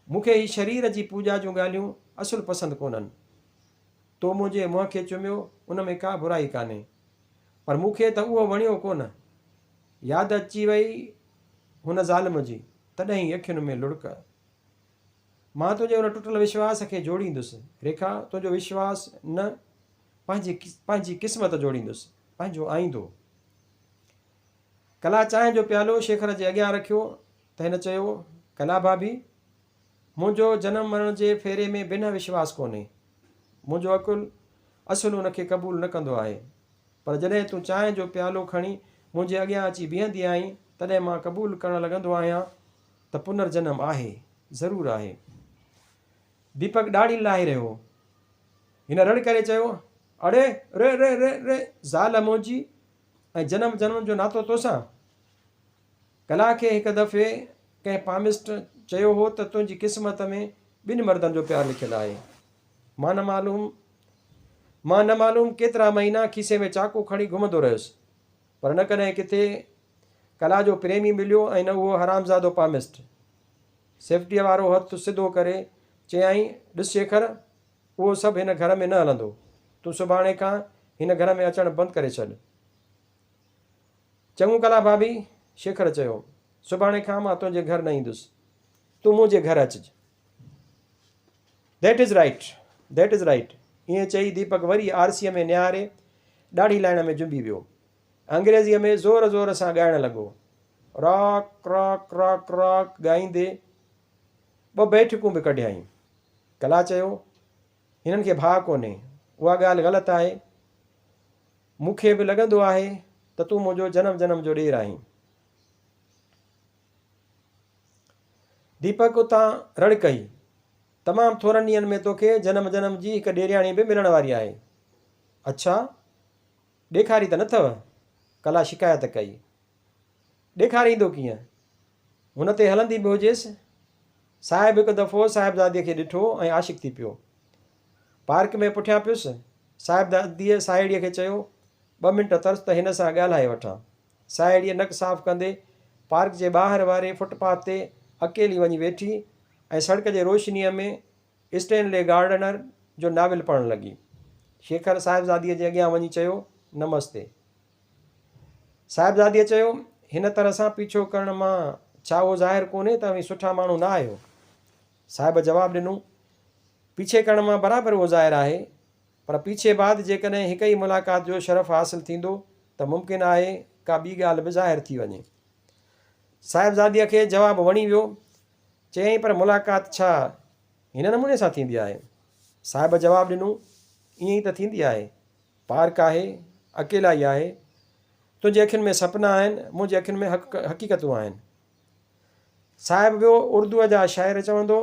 मूंखे ही शरीर जी पूॼा जूं ॻाल्हियूं असुलु पसंदि कोन्हनि। तो मुंहिंजे मुंहं खे चुमियो, उन में का बुराई कान्हे, पर मूंखे त उहो वणियो कोन। यादि अची वई हुन ज़ालिम जी, तॾहिं ई अखियुनि में लुड़क। मां तुंहिंजे हुन टुटल विश्वास खे जोड़ींदुसि। रेखा, तुंहिंजो विश्वास न, पंहिंजी क़िस्मत जोड़ींदुसि, पंहिंजो आईंदो। कला चांहि जो प्यालो शेखर जे अॻियां रखियो त हिन चयो, कला भाभी, मुंहिंजो जनम मरण जे फेरे में बिना विश्वास कोन्हे। मुंहिंजो अकुलु असुलु हुनखे क़बूलु न कंदो आहे। पर जॾहिं तूं चांहि जो प्यालो खणी मुंहिंजे अॻियां अची बीहंदी आहीं, तॾहिं मां क़बूलु करणु लॻंदो आहियां त पुनर्जन्म आहे, ज़रूरु आहे। दीपक ॾाढी लाहे रहियो। हिन रड़ करे चयो, अड़े रे रे रे रे, ज़ाल मुंहिंजी ऐं जनम जनम जो नातो तोसां? कला खे हिकु दफ़े कंहिं पामिस्ट चयो हो त तुंहिंजी क़िस्मत में 2 मर्दनि जो प्यारु लिखियलु आहे। मां न मां न मालूम केतिरा महीना खीसे में चाकू खणी घुमंदो रहियुसि, पर न कॾहिं किथे कला जो प्रेमी मिलियो ऐं न उहो हरामज़ादो पामिस्ट। सेफ्टीअ वारो हथु सिधो करे चयाईं, ॾिस शेखर, उहो सभु हिन घर में न हलंदो। तूं सुभाणे खां हिन घर में अचणु बंदि करे छॾ। चङो कला भाभी, शेखर चयो, सुभाणे खां मां तुंहिंजे घर न ईंदुसि, तूं मुंहिंजे घर अचिजांइ। That is right, that is right. ईअं चई दीपक वरी आरसीअ में निहारे ॾाढी लाइण में जुंबी वियो। अंग्रेज़ीअ में ज़ोर ज़ोर सां ॻाइणु लॻो। रॉक रॉक रॉक रॉक ॻाईंदे 2 बैठकूं बि कढियाईं। कला चयो, हिननि खे भाउ कोन्हे, उहा ॻाल्हि ग़लति आहे। मूंखे बि लॻंदो आहे त तूं मुंहिंजो जनम जनम जो ॾेर आहीं। दीपक उतां रड़ कई, तमामु थोरनि ॾींहंनि में तोखे जनम जनम जी हिकु ॾेराणी बि मिलण वारी आहे। अच्छा, ॾेखारी त न अथव? कला शिकायत कई। ॾेखारींदो कीअं, हुन ते हलंदी बि हुजेसि। साहिबु हिकु दफ़ो साहिबज़ादीअ खे ॾिठो ऐं आशिक़ थी पियो। पार्क में पुठियां पियुसि। साहिबज़ादीअ साहेड़ीअ खे चयो, 2 मिंट तरस त हिन सां ॻाल्हाए वठां। साहेड़ीअ नक साफ़ु कंदे पार्क जे ॿाहिरि वारे फुटपाथ ते अकेली वञी वेठी ऐं सड़क जे रोशनीअ में स्टेनले गार्डनर जो नाविल पढ़णु लॻी। शेखर साहिबज़ादीअ जे अॻियां वञी चयो, नमस्ते। साहिबज़ादीअ चयो, हिन तरह सां पीछो करण मां छा उहो ज़ाहिर कोन्हे त तव्हीं सुठा माण्हू न आहियो? साहिब जवाबु ॾिनो, पीछे करण मां बराबरि उहो ज़ाहिर आहे, पर पीछे बाद जेकॾहिं हिक ई मुलाक़ात जो शरफ़ हासिलु थींदो त मुमकिन आहे का ॿी ॻाल्हि बि ज़ाहिर थी वञे। साहिबज़ादीअ खे जवाबु वणी वियो। चयईं, पर मुलाक़ात छा हिन नमूने सां थींदी आहे? साहिब जवाबु ॾिनो, ईअं ई त थींदी आहे। पार्क आहे, अकेला ई आहे। तुंहिंजे अखियुनि में सपना आहिनि, मुंहिंजे अखियुनि में हक़ीक़तूं आहिनि। साहिब ॿियो उर्दूअ जा शाइर चवंदो,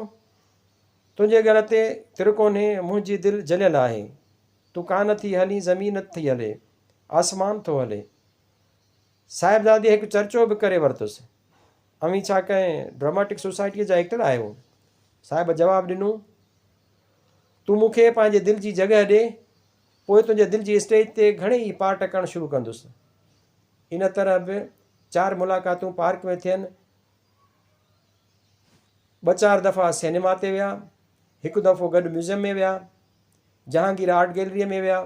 तुंहिंजे घर ते तिर कोन्हे, मुंहिंजी दिलि जलियल आहे। तूं कान थी हली, ज़मीन थी हले, आसमान थो हले। साहिबज़ादीअ हिकु चर्चो बि करे वरितुसि, अवी छा कंहिं ड्रामेटिक सोसाइटीअ जा एक्टर आहियो? साहिब जवाबु ॾिनो, तूं मूंखे पंहिंजे दिलि जी जॻह ॾे, पोइ तुंहिंजे दिलि जी स्टेज ते घणेई पार्ट करणु शुरू कंदुसि। इन तरह बि 4 मुलाक़ातूं पार्क में थियनि। 2-4 दफ़ा सिनेमा ते विया, हिकु दफ़ो गॾु म्यूज़ियम में विया, जहांगीर आर्ट गैलरीअ में विया,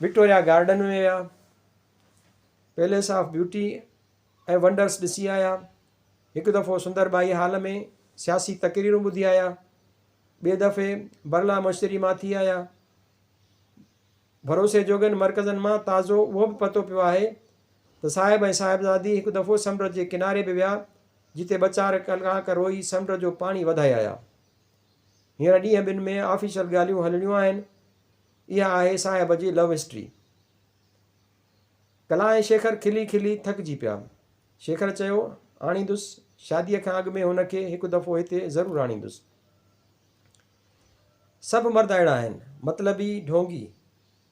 विक्टोरिया गार्डन में विया, पैलेस ऑफ ब्यूटी ऐं वंडर्स ॾिसी आया। हिकु दफ़ो सुंदरबाई हाल में सियासी तकरीरूं ॿुधी आया। ॿिए दफ़े बरला मशरी मां थी आया। भरोसे जोगनि मर्कज़नि मां ताज़ो उहो बि पतो पियो आहे त साहिब ऐं साहिबज़ादी हिकु दफ़ो समुंड जे किनारे बि विया, जिते 2-4 कलाक रोई समुंड जो पाणी वधाए आया। हींअर ॾींहं ॿिनि में ऑफिशियल ॻाल्हियूं हलणियूं आहिनि। इहा आहे साहिब जी लव हिस्ट्री। कला ऐं शेखर खिली खिली थकिजी पिया। शेखर चयो, आणींदुसि, शादीअ खां अॻु में हुनखे हिकु दफ़ो हिते ज़रूरु आणींदुसि। सभु मर्द अहिड़ा आहिनि, मतिलबी ढोंगी।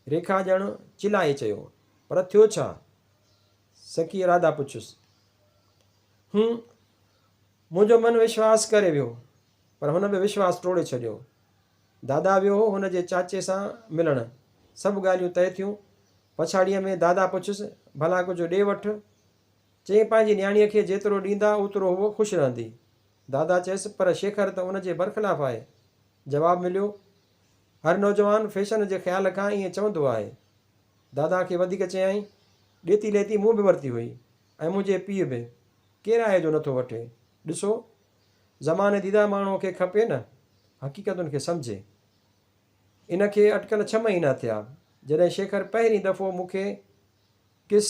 रेखा ॼणु चिलाए चयो, पर थियो छा? सखी राधा पुछियुसि। मुंहिंजो मनु विश्वास करे वियो, पर हुन बि विश्वास टोड़े छॾियो। दादा वियो हो हुन जे चाचे सां मिलणु। सभु ॻाल्हियूं तइ थियूं। पछाड़ीअ में दादा पुछियुसि, भला कुझु ॾे वठि? चई, पंहिंजी न्याणीअ खे जेतिरो ॾींदा ओतिरो उहो ख़ुशि रहंदी। दादा चयसि, पर शेखर त उन जे बरख़िलाफ़ आहे। जवाबु मिलियो, हर नौजवान फैशन जे ख़्याल खां ईअं चवंदो आहे। दादा खे वधीक चयाईं, ॾेती लेती मूं बि वरिती हुई ऐं मुंहिंजे पीउ बि, केरु आहे जो नथो वठे? ॾिसो, ज़माने दीदा माण्हूअ खे खपे न हक़ीक़तुनि खे सम्झे। इन खे अटकल 6 महीना थिया। जॾहिं शेखर पहिरीं दफ़ो मूंखे किस,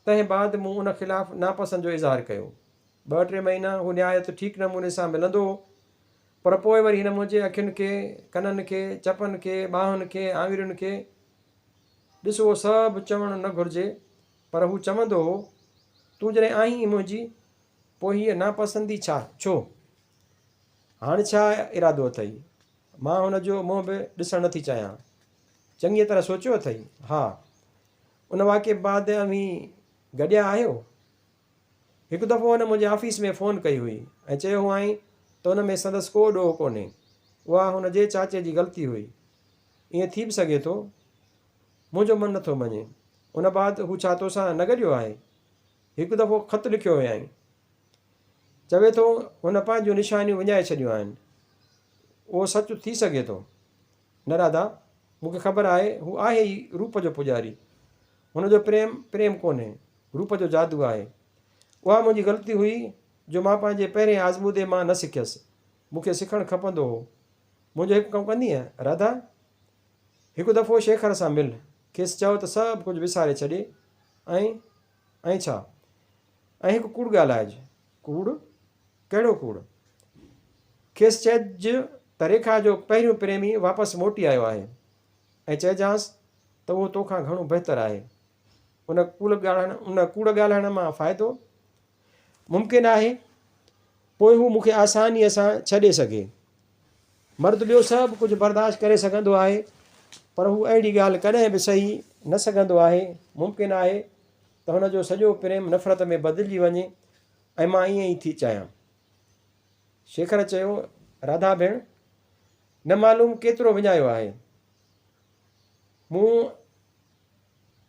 तंहिं बाद मूं उन ख़िलाफ़ु नापसंद जो इज़हार कयो। 2-3 महीना हू निहायत ठीकु नमूने सां मिलंदो हो, पर पोइ वरी हिन मुंहिंजे अखियुनि खे, कननि खे, चपनि खे, ॿाहुनि खे, आङुरियुनि खे, ॾिसो उहो सभु चवणु न घुरिजे, पर हू चवंदो हो, तूं जॾहिं आहीं मुंहिंजी, पोइ हीअ नापसंदी छो? हाणे छा इरादो अथई? मां हुनजो मुंहुं बि ॾिसणु नथी चाहियां। चङीअ तरह सोचियो अथई? हा। उन वाक़े बाद अवी गॾिया आहियो? हिकु दफ़ो हुन मुंहिंजे ऑफिस में फ़ोन कई हुई ऐं चयो हुआईं त हुन में संदसि को ॾोह कोन्हे। उहा हुन जे चाचे जी ग़लती हुई। ईअं थी बि सघे थो, मुंहिंजो मनु नथो मञे। उन बाद हू छा तोसां न गॾियो आहे? हिकु दफ़ो ख़त लिखियो हुयईं, चवे थो हुन पंहिंजूं निशानियूं विञाए छॾियूं आहिनि। उहो सच थी सघे थो। न राधा, मूंखे ख़बर आहे हू आहे ई रूप जो पुॼारी। हुनजो प्रेम कोन्हे, रूप जो जादू आहे। उहा मुंहिंजी ग़लती हुई जो मां पंहिंजे पहिरें आज़मूदे मां न सिखियसि। मूंखे सिखणु खपंदो हो। मुंहिंजो हिकु कमु कंदी आहे राधा, हिकु दफ़ो शेखर सां मिल, खेसि चओ त सभु कुझु विसारे छॾे ऐं छा, ऐं हिकु कूड़ ॻाल्हाइजे। कूड़? कहिड़ो कूड़? खेसि चइजि त रेखा जो पहिरियों प्रेमी वापसि मोटी आयो आहे ऐं चइजांसि त उहो तोखां घणो बहितरु आहे। उन कूड़ ॻाल्हाइण मां फ़ाइदो? मुमकिन आहे पोइ हू मूंखे आसानीअ सां छॾे सघे। मर्द ॿियो सभु कुझु बर्दाश्त करे सघंदो आहे, पर हू अहिड़ी ॻाल्हि कॾहिं बि सही न सघंदो आहे। मुमकिन आहे त हुनजो सॼो प्रेम नफ़रत में बदिलिजी वञे ऐं मां ईअं ई थी चाहियां। शेखर चयो, राधा भेण, न मालूम केतिरो विञायो आहे। मूं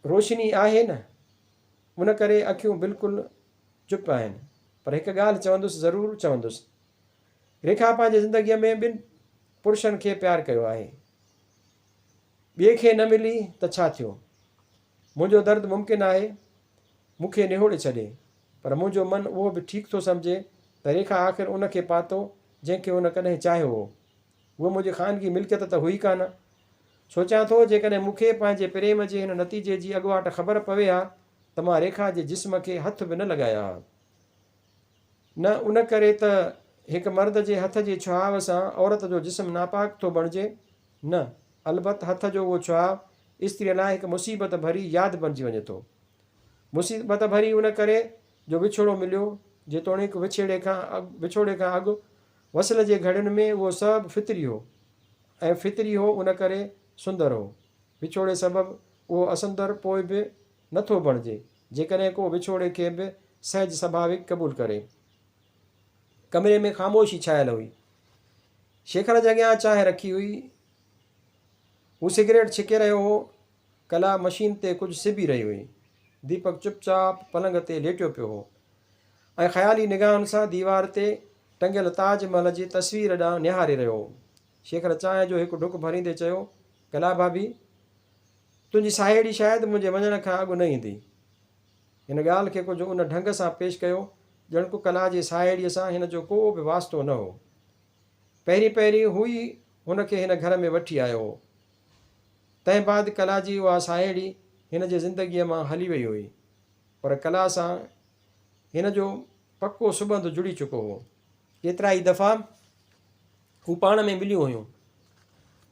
रोशनी आहे न, उन करे अखियूं बिल्कुलु चुप आहिनि। पर हिकु ॻाल्हि चवंदुसि, ज़रूरु चवंदुसि। रेखा पंहिंजे ज़िंदगीअ में ॿिनि पुरुषनि खे प्यारु कयो आहे। ॿिए खे न मिली त छा थियो? मुंहिंजो दर्द मुमकिन आहे मूंखे निहोड़े छॾे, पर मुंहिंजो मनु उहो बि ठीकु थो सम्झे त रेखा आख़िर उन खे पातो जंहिंखे उन कॾहिं चाहियो हो। उहो मुंहिंजी ख़ानगी मिल्कियत त हुई कान। सोचां थो जेकॾहिं मूंखे पंहिंजे प्रेम जे हिन नतीजे जी अॻुवाट ख़बर पवे हा त मां रेखा जे जिस्म खे हथ बि न लॻाया हा। न उन करे त हिकु मर्द जे हथ जी छुहाव सां औरत जो जिस्म नापाक थो बणिजे, न, अलबत हथ जो उहो छुहाव स्त्रीअ लाइ हिकु मुसीबत भरी यादि बणिजी वञे थो। मुसीबत भरी उन करे जो विछोड़ो मिलियो, जेतोणीकि विछोड़े खां अॻु वसल जे घड़ियुनि में उहो सभु फितरी हो, ऐं फितरी हो उन करे सुंदर हो। विछोड़े सबबु उहो असुंदर पोइ बि नथो बणिजे जेकॾहिं को विछोड़े खे बि सहज स्वाभाविक क़बूल करे। कमरे में ख़ामोशी छायल हुई। शेखर जे अॻियां चांहि रखी हुई। हू सिगरेट छिके रहियो हो। कला मशीन ते कुझु सिबी रही हुई। दीपक चुपचाप पलंग ते लेटियो पियो हो ऐं ख़्याली निगाहुनि सां दीवार ते टंगियल ताजमहल जी तस्वीर ॾांहुं निहारे रहियो हो। शेखर चांहि जो हिकु ढुक भरींदे चयो, कला भाभी, तुंहिंजी साहेड़ी शायदि मुंहिंजे वञण खां अॻु न ईंदी। हिन ॻाल्हि खे कुझु उन ढंग सां पेश कयो ॼण को कला जी साहेड़ीअ सां हिन जो को बि वास्तो न हो। पहिरीं हू ई हुनखे हिन घर में वठी आयो हो। तंहिं बाद कला जी उहा साहेड़ी हिन जे ज़िंदगीअ मां हली वई हुई, पर कला सां हिन जो पको सुबंध जुड़ी चुको हो। केतिरा ई दफ़ा हू पाण में मिलियूं हुयूं,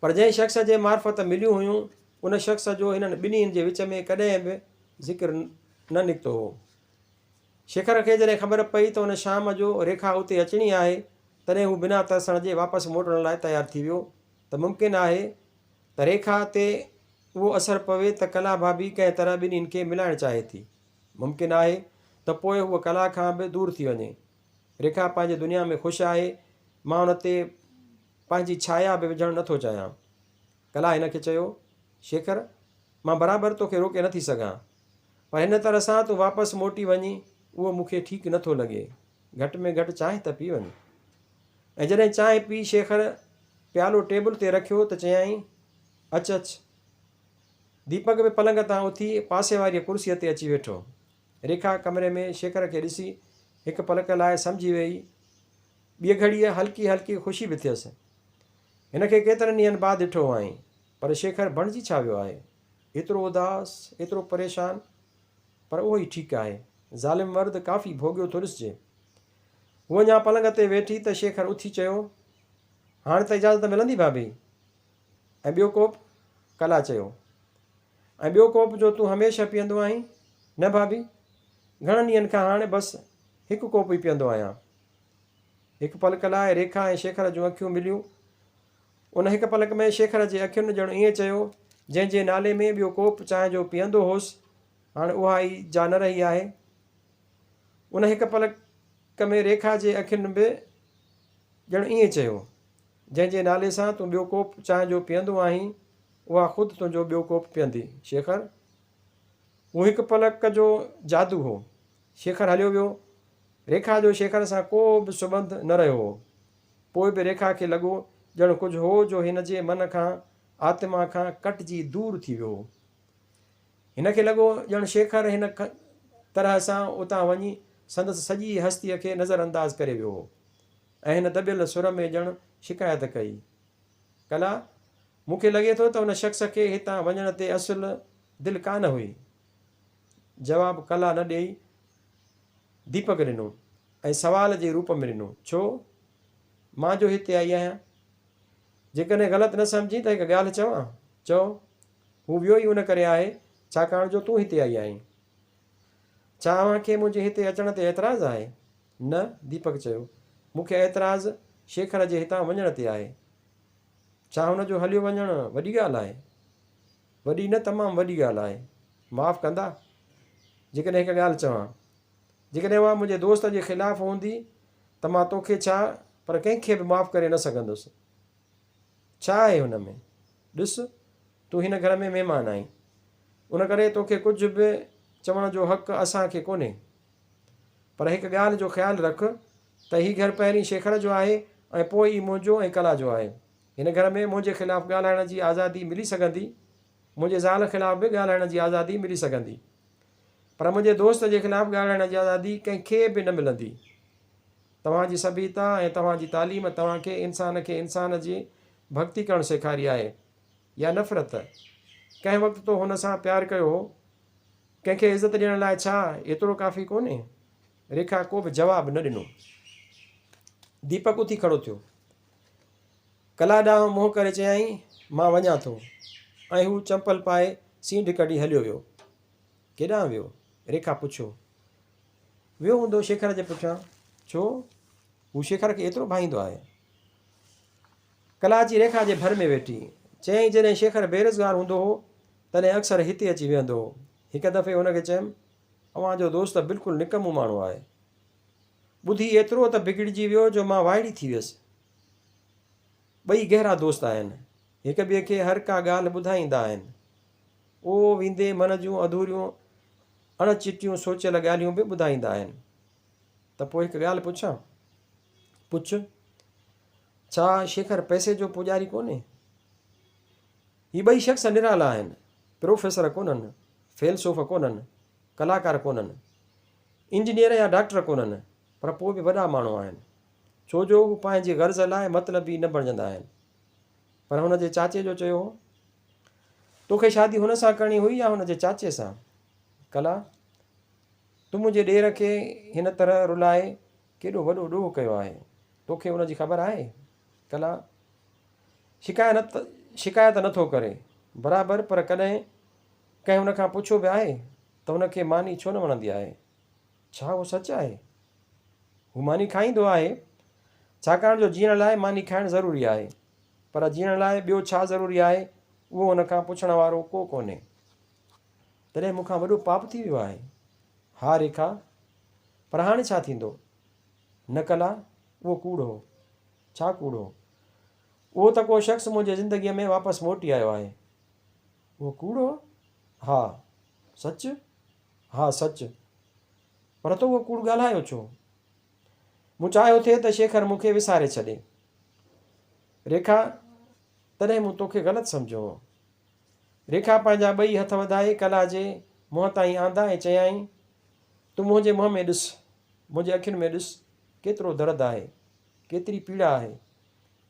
पर जंहिं शख़्स जे मार्फत मिलियूं हुयूं उन शख़्स जो हिननि ॿिन्हिनि जे विच में कॾहिं बि ज़िक्र न निकितो हो। शेखर खे जॾहिं ख़बर पई त उन शाम जो रेखा उते अचणी आहे, तॾहिं हू बिना तरसण जे वापसि मोटण लाइ तयारु थी वियो त मुमकिन आहे त रेखा ते उहो असरु पवे त कला भाभी कंहिं तरह ॿिन्हिनि खे मिलाइणु चाहे थी। मुमकिन आहे त पोइ हूअ कला खां बि दूरि थी वञे। रेखा पंहिंजे दुनिया में ख़ुशि आहे, मां हुन ते पंहिंजी छाया बि विझणु नथो चाहियां। कला हिन खे चयो, शेखर, मां बराबरि तोखे रोके नथी सघां, पर हिन तरह सां तूं वापसि मोटी वञी उहो मूंखे ठीकु नथो लॻे। घटि में घटि चांहि त पी वञे। ऐं जॾहिं चांहि पी शेखर प्यालो टेबल ते रखियो त चयाईं, अच। दीपक बि पलंग तां उथी पासे वारीअ कुर्सीअ ते अची वेठो। रेखा कमरे में शेखर खे ॾिसी हिकु पलक लाइ सम्झी वेई। ॿिए घड़ीअ हल्की हल्की ख़ुशी बि थियसि। हिन खे केतिरनि ॾींहंनि बाद ॾिठो आई, पर शेखर बणिजी छा वियो आहे? एतिरो उदास, एतिरो परेशान। पर उहो ई ठीकु आहे। ज़ालिम मर्द काफ़ी भोॻियो थो ॾिसिजे। हूअ अञा पलंग ते वेठी त शेखर उथी चयो, हाणे त इजाज़त मिलंदी भाभी? ऐं ॿियो कोप? कला चयो। ऐं ॿियो कोप जो तूं हमेशह पीअंदो आहीं? न भाभी, घणनि ॾींहंनि खां हाणे बसि हिकु कोप ई पीअंदो आहियां। हिकु पलक लाइ रेखा ऐं शेखर जूं अखियूं मिलियूं। उन हिकु पलक में शेखर जे अखियुनि ॼण ईअं चयो जंहिंजे नाले में ॿियो कोप चांहि जो पीअंदो हुउसि, हाणे उहा ई जा न रही आहे। उन हिकु पलक में रेखा जे अखियुनि बि ॼण ईअं चयो, जंहिंजे नाले सां तूं ॿियो कोप चांहि जो पीअंदो आहीं, उहा ख़ुदि तुंहिंजो ॿियो कोप पीअंदी। शेखर, हू हिकु पलक जो जादू हो। शेखर हलियो वियो। रेखा जो शेखर सां को बि सुबंध न रहियो हो। पोइ बि रेखा खे लॻो ॼणु कुझु हो जो हिन जे मन खां, आत्मा खां कटिजी दूरि थी वियो। हिन खे लॻो ॼणु शेखर हिन तरह सां उतां वञी संदसि सॼी हस्तीअ खे नज़रअंदाज़ करे वियो हो ऐं हिन दॿियल सुर में ॼणु शिकायत कई, कला, मूंखे लॻे थो त हुन शख़्स खे हितां वञण ते असुलु दिलि कान हुई। जवाबु कला न ॾेई दीपक ॾिनो ऐं सवाल जे रूप में ॾिनो, छो? मां जो हिते आई आहियां। जेकॾहिं ग़लति न सम्झी त हिकु ॻाल्हि चवां। चओ। हू वियो ई उन करे आहे छाकाणि जो तूं हिते आई आहीं। छा अव्हांखे मुंहिंजे हिते अचण ते एतिराज़ु आहे? न, दीपक चयो, मूंखे एतिराज़ु शेखर जे हितां वञण ते आहे। छा हुनजो हलियो वञणु वॾी ॻाल्हि आहे? वॾी न, तमामु वॾी ॻाल्हि आहे। माफ़ु कंदा जेकॾहिं हिकु ॻाल्हि चवां। जेकॾहिं उहा मुंहिंजे दोस्त जे ख़िलाफ़ु हूंदी त मां तोखे छा पर कंहिंखे बि माफ़ु करे न सघंदुसि। छा आहे हुन में? ॾिस, तूं हिन घर में महिमान आहीं, उन करे तोखे कुझु बि चवण जो हक़ु असांखे कोन्हे। पर हिकु ॻाल्हि जो ख़्यालु रख त हीउ घरु पहिरीं शेखर जो आहे ऐं पोइ ई मुंहिंजो ऐं कला जो आहे। हिन घर में मुंहिंजे ख़िलाफ़ु ॻाल्हाइण जी आज़ादी मिली सघंदी, मुंहिंजे ज़ाल ख़िलाफ़ु बि ॻाल्हाइण जी आज़ादी मिली सघंदी, पर मुंहिंजे दोस्त जे ख़िलाफ़ु ॻाल्हाइण जी आज़ादी कंहिंखे बि न मिलंदी। तव्हांजी सभ्यता ऐं तव्हांजी तालीम तव्हांखे इंसान खे इंसान जी भक्ति करणु सेखारी आहे या नफ़रत? कंहिं वक़्तु तो हुन सां प्यारु कयो हो, कंहिंखे इज़त ॾियण लाइ छा एतिरो काफ़ी कोन्हे? रेखा को बि जवाबु न ॾिनो। दीपक उथी खड़ो थियो, कला ॾांहुं मुंहुं करे चयाईं, मां वञा थो। ऐं हू चंपल पाए सींढ कढी हलियो वियो। केॾांहुं वियो? रेखा पुछियो। वियो हूंदो शेखर जे पुठियां। छो? हू शेखर खे एतिरो भाईंदो आहे। कला अची रेखा जे भर में वेठी। चयईं, जॾहिं शेखर बेरोज़गार हूंदो हो तॾहिं अक्सर हिते अची वेहंदो हो। हिकु दफ़े हुनखे चयुमि, अव्हांजो दोस्त बिल्कुलु निकमो माण्हू आहे। ॿुधी एतिरो त बिगड़जी वियो जो मां वाइड़ी थी वियसि। ॿई गहरा दोस्त आहिनि, हिक ॿिए खे हर का ॻाल्हि ॿुधाईंदा आहिनि। ओ वेंदे मन जूं अधूरियूं अणचिटियूं सोचियल ॻाल्हियूं बि ॿुधाईंदा आहिनि। त पोइ हिकु ॻाल्हि पुछां? पुछ। छा शेखर पैसे जो पुॼारी कोन्हे? ही ॿई शख़्स निराला आहिनि, प्रोफेसर कोन्हनि, फ़िलसुफ़ कोन्हनि, कलाकार कोन्हनि, इंजीनियर या डॉक्टर कोन्हनि, पर पोइ बि वॾा माण्हू आहिनि, छो जो हू पंहिंजे गर्ज़ लाइ मतिलबी न बणजंदा आहिनि। पर हुनजे चाचे जो चयो हो, तोखे शादी हुन सां करणी हुई या हुनजे चाचे सां? कला, तूं मुंहिंजे ॾेर खे हिन तरह रुलाए केॾो वॾो ॾोह कयो आहे, तोखे हुनजी ख़बर आहे? कला, शिकायत नथो करे बराबरि, पर कॾहिं कंहिं हुन खां पुछियो बि आहे त हुनखे मानी छो न वणंदी आहे? छा उहो सच आहे? हू मानी खाईंदो आहे, छाकाणि जो जीअण लाइ मानी खाइणु ज़रूरी आहे, पर जीअण लाइ ॿियो छा ज़रूरी आहे उहो हुन खां पुछण वारो को कोन्हे। तॾहिं मूंखां वॾो पाप थी वियो आहे। हा रेखा, पर हाणे छा थींदो? न कला, उहो कूड़ो। छा कूड़ो? उहो त को शख़्स मुंहिंजे ज़िंदगीअ में वापसि मोटी आयो आहे। उहो कूड़ो? हा। सच? हा सच। पर तो उहो कूड़ ॻाल्हायो छो? मूं चाहियो थिए त शेखर मूंखे विसारे छॾे। रेखा, तॾहिं मूं तोखे ग़लति सम्झो हो। रेखा पंहिंजा ॿई हथ वधाए कला जे मुंहं ताईं आंदा ऐं चयाईं, तूं मुंहिंजे मुंहं में ॾिस, मुंहिंजे अखियुनि में ॾिस, केतिरो दर्द आहे, केतिरी पीड़ा आहे।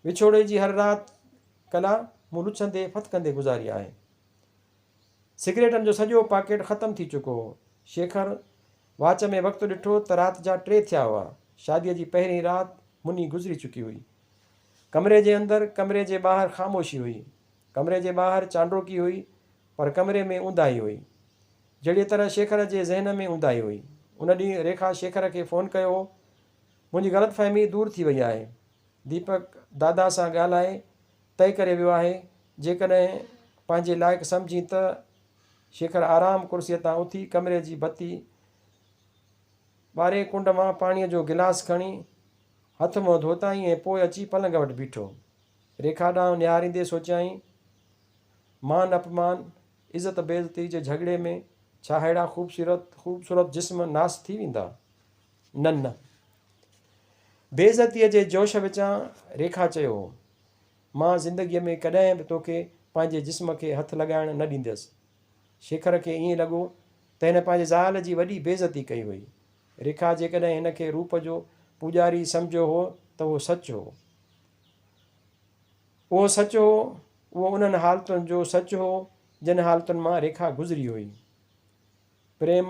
विछोड़े जी हर राति कला मूं लुछंदे फतकंदे गुज़ारी आहे। सिगरेटनि जो सॼो पाकेट ख़तमु थी चुको हो। शेखर वाच में वक़्तु ॾिठो त राति जा 3 थिया हुआ। शादीअ जी पहिरीं राति मुनी गुज़री चुकी हुई। कमरे जे अंदरि, कमरे जे ॿाहिरि ख़ामोशी हुई। कमरे जे ॿाहिरि चांडोकी हुई, पर कमरे में ऊंदाही हुई, जहिड़ी तरह शेखर जे ज़हन में ऊंदाही हुई। उन ॾींहुं रेखा शेखर खे फ़ोन कयो हो, मुंहिंजी ग़लतफ़हमी दूरि थी वई आहे। दीपक दादा सां ॻाल्हाए तइ करे वियो आहे, जेकॾहिं पंहिंजे लाइक़ु सम्झी त। शेखर आराम कुर्सीअ तां उथी कमरे जी बत्ती ॿारे कुंड मां पाणीअ जो गिलास खणी हथ मुंहुं धोताईं ऐं पोइ अची पलंग वटि बीठो। रेखा ॾांहुं निहारींदे सोचियाईं, मान अपमान इज़त बेइज़ती जे झगड़े में छा अहिड़ा ख़ूबसूरत जिस्म नास थी वेंदा? न। बेइज़तीअ जे जोश विचां रेखा चयो, मां ज़िंदगीअ में कॾहिं बि तोखे पंहिंजे जिस्म खे हथु लॻाइण न ॾींदसि। शेखर खे ईअं लॻो त हिन पंहिंजे ज़ाल जी वॾी बेइज़ती कई हुई। रेखा जेकॾहिं हिन खे रूप जो पुॼारी सम्झियो हो त उहो सचु हो। उहो उन्हनि हालतुनि जो सचु हो जिन हालतुनि मां रेखा गुज़री हुई। प्रेम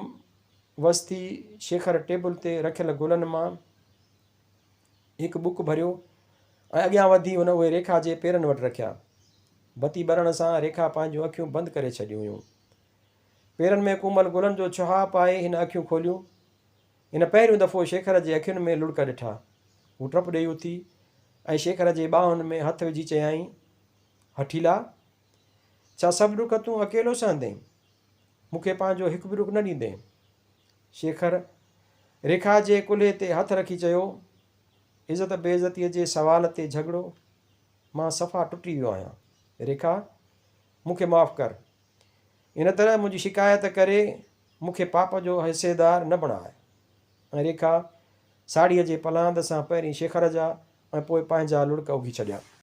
वस थी शेखर टेबल ते रखियल गुलनि मां हिकु बुक भरियो ऐं अॻियां वधी हुन उहे रेखा जे पेरनि वटि रखिया। बती ॿरण सां रेखा पंहिंजूं अखियूं बंदि करे छॾियूं हुयूं। पेरनि में कोमल गुलनि जो छुहा पाए हिन अखियूं खोलियूं। हिन पहिरियों दफ़ो शेखर जे अखियुनि में लुड़क ॾिठा। हू टप ॾेई उथी ऐं शेखर जे ॿाहुनि में हथु विझी चयाईं, हठीला, छा सभु ॾुख तूं अकेलो सहंदे? मूंखे पंहिंजो हिकु बि ॾुख न ॾींदे? शेखर रेखा जे कुल्हे ते हथु रखी चयो, इज़त बेइज़तीअ जे सवाल ते झगड़ो, मां सफ़ा टुटी वियो आहियां। रेखा, मूंखे माफ़ु कर। इन तरह मुंहिंजी शिकायत करे मूंखे पाप जो हिसेदार न बणाए। ऐं रेखा साड़ीअ जे पलांद सां पहिरीं शेखर जा ऐं पोइ पंहिंजा लुड़क उघी छॾिया।